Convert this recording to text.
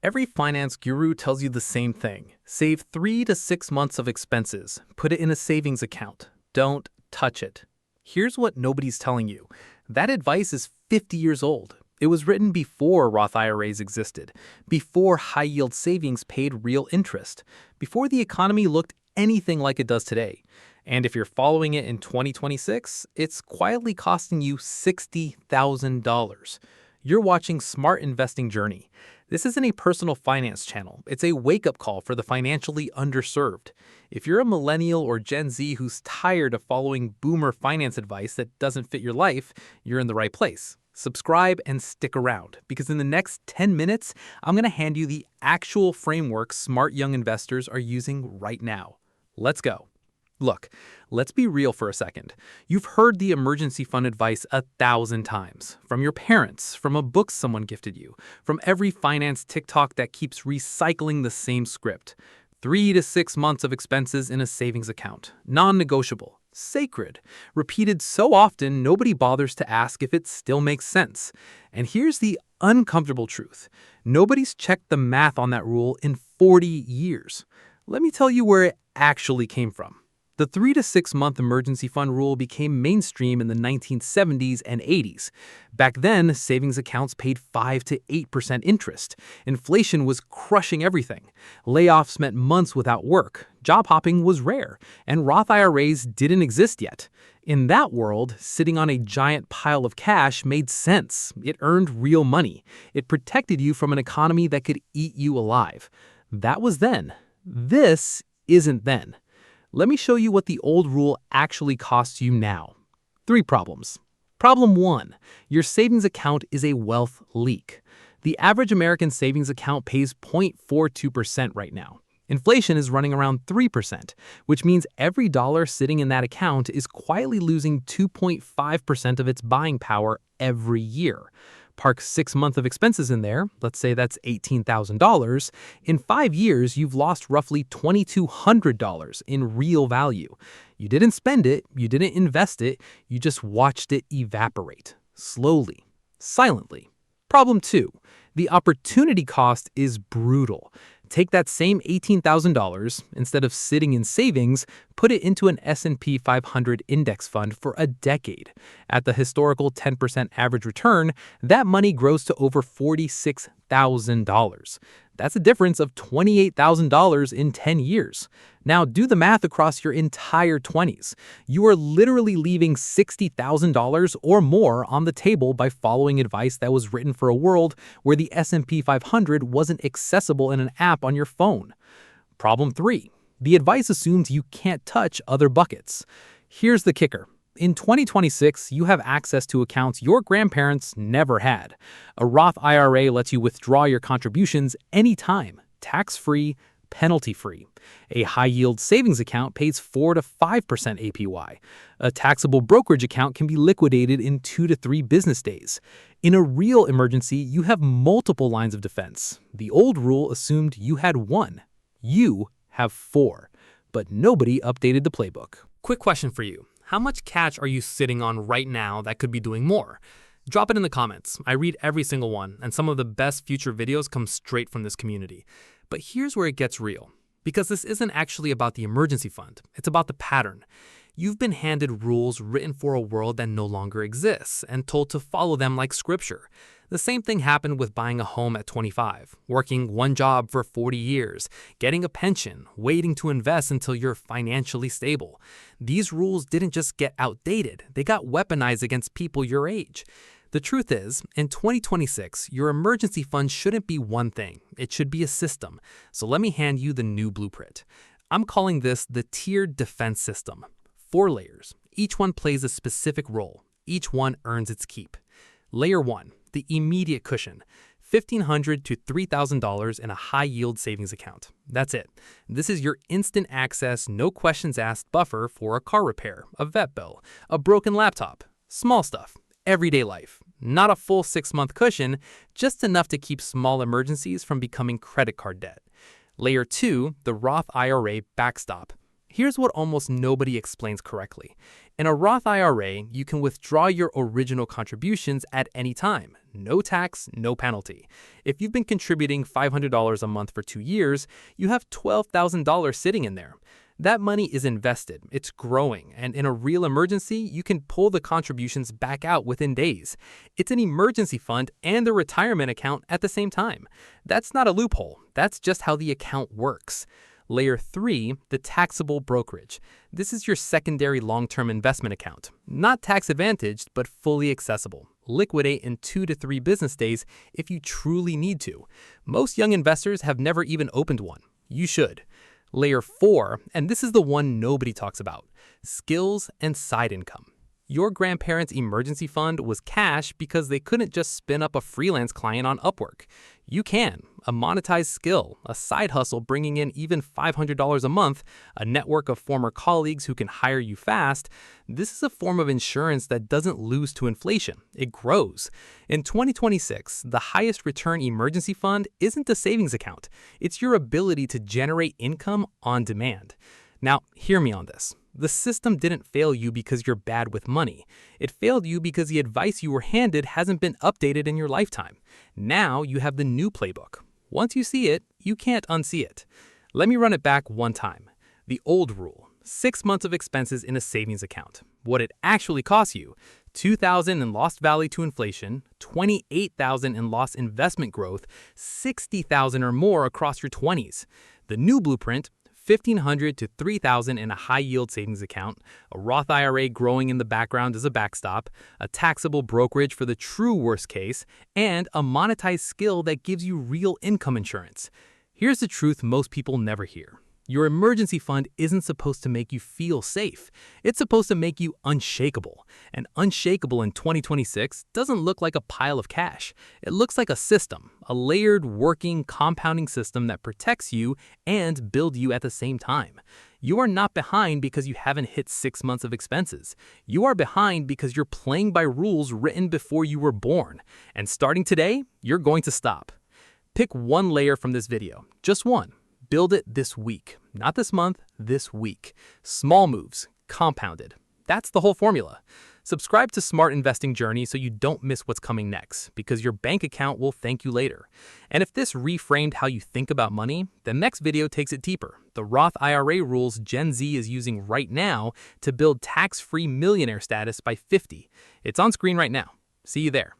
Every finance guru tells you the same thing. Save 3 to 6 months of expenses. Put it in a savings account. Don't touch it. Here's what nobody's telling you. That advice is 50 years old. It was written before Roth IRAs existed, before high-yield savings paid real interest, before the economy looked anything like it does today. And if you're following it in 2026, it's quietly costing you $60,000. You're watching Smart Investing Journey. This isn't a personal finance channel. It's a wake-up call for the financially underserved. If you're a millennial or Gen Z who's tired of following boomer finance advice that doesn't fit your life, you're in the right place. Subscribe and stick around, because in the next 10 minutes, I'm going to hand you the actual framework smart young investors are using right now. Let's go. Look, let's be real for a second. You've heard the emergency fund advice 1,000 times. From your parents, from a book someone gifted you, from every finance TikTok that keeps recycling the same script. 3 to 6 months of expenses in a savings account. Non-negotiable. Sacred. Repeated so often, nobody bothers to ask if it still makes sense. And here's the uncomfortable truth. Nobody's checked the math on that rule in 40 years. Let me tell you where it actually came from. The 3 to 6 month emergency fund rule became mainstream in the 1970s and 80s. Back then, savings accounts paid 5 to 8% interest. Inflation was crushing everything. Layoffs meant months without work. Job hopping was rare, and Roth IRAs didn't exist yet. In that world, sitting on a giant pile of cash made sense. It earned real money. It protected you from an economy that could eat you alive. That was then. This isn't then. Let me show you what the old rule actually costs you now. 3 problems. Problem 1. Your savings account is a wealth leak. The average American savings account pays 0.42% right now. Inflation is running around 3%, which means every dollar sitting in that account is quietly losing 2.5% of its buying power every year. Park 6 months of expenses in there, let's say that's $18,000, in 5 years you've lost roughly $2,200 in real value. You didn't spend it, you didn't invest it, you just watched it evaporate. Slowly. Silently. Problem 2. The opportunity cost is brutal. Take that same $18,000, instead of sitting in savings, put it into an S&P 500 index fund for a decade. At the historical 10% average return, that money grows to over $46,000. That's a difference of $28,000 in 10 years. Now do the math across your entire 20s. You are literally leaving $60,000 or more on the table by following advice that was written for a world where the S&P 500 wasn't accessible in an app on your phone. Problem 3. The advice assumes you can't touch other buckets. Here's the kicker. In 2026, you have access to accounts your grandparents never had. A Roth IRA lets you withdraw your contributions anytime, tax-free, penalty-free. A high-yield savings account pays 4 to 5% APY. A taxable brokerage account can be liquidated in 2 to 3 business days. In a real emergency, you have multiple lines of defense. The old rule assumed you had 1. You have 4. But nobody updated the playbook. Quick question for you. How much cash are you sitting on right now that could be doing more? Drop it in the comments. I read every single one, and some of the best future videos come straight from this community. But here's where it gets real. Because this isn't actually about the emergency fund. It's about the pattern. You've been handed rules written for a world that no longer exists and told to follow them like scripture. The same thing happened with buying a home at 25, working one job for 40 years, getting a pension, waiting to invest until you're financially stable. These rules didn't just get outdated, they got weaponized against people your age. The truth is, in 2026, your emergency fund shouldn't be one thing. It should be a system. So let me hand you the new blueprint. I'm calling this the tiered defense system. 4 layers. Each one plays a specific role. Each one earns its keep. Layer 1, the immediate cushion. $1,500 to $3,000 in a high-yield savings account. That's it. This is your instant access, no questions asked buffer for a car repair, a vet bill, a broken laptop. Small stuff. Everyday life. Not a full 6-month cushion, just enough to keep small emergencies from becoming credit card debt. Layer 2, the Roth IRA backstop. Here's what almost nobody explains correctly. In a Roth IRA, you can withdraw your original contributions at any time. no tax, no penalty. If you've been contributing $500 a month for 2 years, you have $12,000 sitting in there. That money is invested, it's growing, and in a real emergency, you can pull the contributions back out within days. It's an emergency fund and a retirement account at the same time. That's not a loophole, that's just how the account works. Layer 3, the taxable brokerage. This is your secondary long-term investment account. Not tax-advantaged, but fully accessible. Liquidate in 2 to 3 business days if you truly need to. Most young investors have never even opened one. You should. Layer 4, and this is the one nobody talks about, skills and side income. Your grandparents' emergency fund was cash because they couldn't just spin up a freelance client on Upwork. You can. A monetized skill, a side hustle bringing in even $500 a month, a network of former colleagues who can hire you fast. This is a form of insurance that doesn't lose to inflation. It grows. In 2026, the highest return emergency fund isn't a savings account. It's your ability to generate income on demand. Now, hear me on this. The system didn't fail you because you're bad with money. It failed you because the advice you were handed hasn't been updated in your lifetime. Now you have the new playbook. Once you see it, you can't unsee it. Let me run it back one time. The old rule, 6 months of expenses in a savings account. What it actually costs you, $2,000 in lost value to inflation, $28,000 in lost investment growth, $60,000 or more across your 20s. The new blueprint, $1,500 to $3,000 in a high-yield savings account, a Roth IRA growing in the background as a backstop, a taxable brokerage for the true worst case, and a monetized skill that gives you real income insurance. Here's the truth most people never hear. Your emergency fund isn't supposed to make you feel safe. It's supposed to make you unshakable. And unshakable in 2026 doesn't look like a pile of cash. It looks like a system, a layered, working, compounding system that protects you and builds you at the same time. You are not behind because you haven't hit 6 months of expenses. You are behind because you're playing by rules written before you were born. And starting today, you're going to stop. Pick one layer from this video, just one. Build it this week, not this month, this week. Small moves, compounded. That's the whole formula. Subscribe to Smart Investing Journey so you don't miss what's coming next, because your bank account will thank you later. And if this reframed how you think about money, the next video takes it deeper. The Roth IRA rules Gen Z is using right now to build tax-free millionaire status by 50. It's on screen right now. See you there.